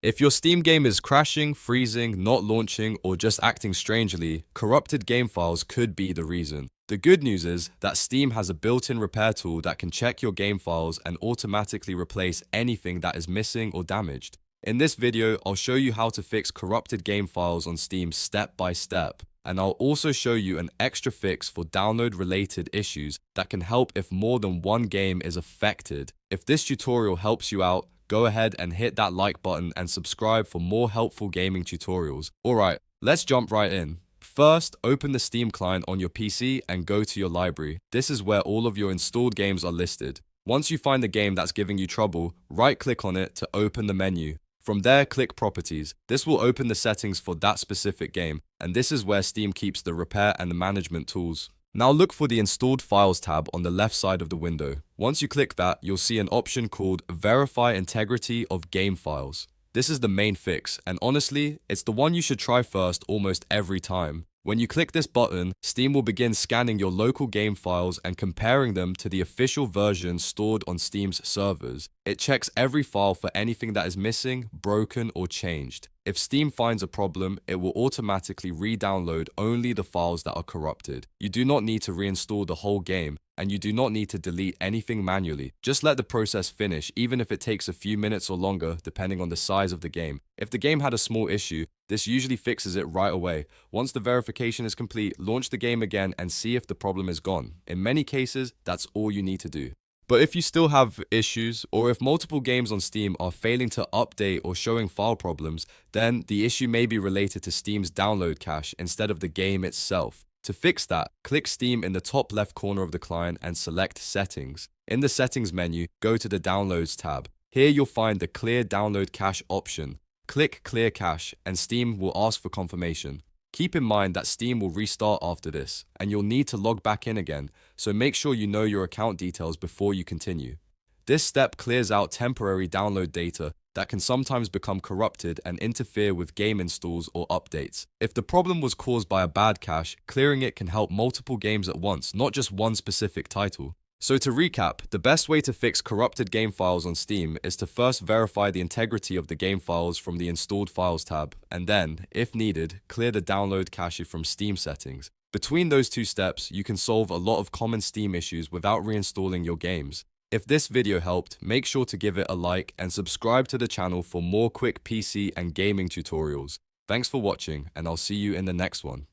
If your Steam game is crashing, freezing, not launching, or just acting strangely, corrupted game files could be the reason. The good news is that Steam has a built-in repair tool that can check your game files and automatically replace anything that is missing or damaged. In this video, I'll show you how to fix corrupted game files on Steam step by step, and I'll also show you an extra fix for download-related issues that can help if more than one game is affected. If this tutorial helps you out, go ahead and hit that like button and subscribe for more helpful gaming tutorials. Alright, let's jump right in. First, open the Steam client on your PC and go to your library. This is where all of your installed games are listed. Once you find the game that's giving you trouble, right-click on it to open the menu. From there, click Properties. This will open the settings for that specific game, and this is where Steam keeps the repair and the management tools. Now look for the Installed Files tab on the left side of the window. Once you click that, you'll see an option called Verify Integrity of Game Files. This is the main fix, and honestly, it's the one you should try first almost every time. When you click this button, Steam will begin scanning your local game files and comparing them to the official version stored on Steam's servers. It checks every file for anything that is missing, broken, or changed. If Steam finds a problem, it will automatically re-download only the files that are corrupted. You do not need to reinstall the whole game, and you do not need to delete anything manually. Just let the process finish, even if it takes a few minutes or longer, depending on the size of the game. If the game had a small issue, this usually fixes it right away. Once the verification is complete, launch the game again and see if the problem is gone. In many cases, that's all you need to do. But if you still have issues, or if multiple games on Steam are failing to update or showing file problems, then the issue may be related to Steam's download cache instead of the game itself. To fix that, click Steam in the top left corner of the client and select Settings. In the Settings menu, go to the Downloads tab. Here you'll find the Clear Download Cache option. Click Clear Cache and Steam will ask for confirmation. Keep in mind that Steam will restart after this, and you'll need to log back in again, so make sure you know your account details before you continue. This step clears out temporary download data that can sometimes become corrupted and interfere with game installs or updates. If the problem was caused by a bad cache, clearing it can help multiple games at once, not just one specific title. So to recap, the best way to fix corrupted game files on Steam is to first verify the integrity of the game files from the Installed Files tab, and then, if needed, clear the download cache from Steam settings. Between those two steps, you can solve a lot of common Steam issues without reinstalling your games. If this video helped, make sure to give it a like and subscribe to the channel for more quick PC and gaming tutorials. Thanks for watching, and I'll see you in the next one.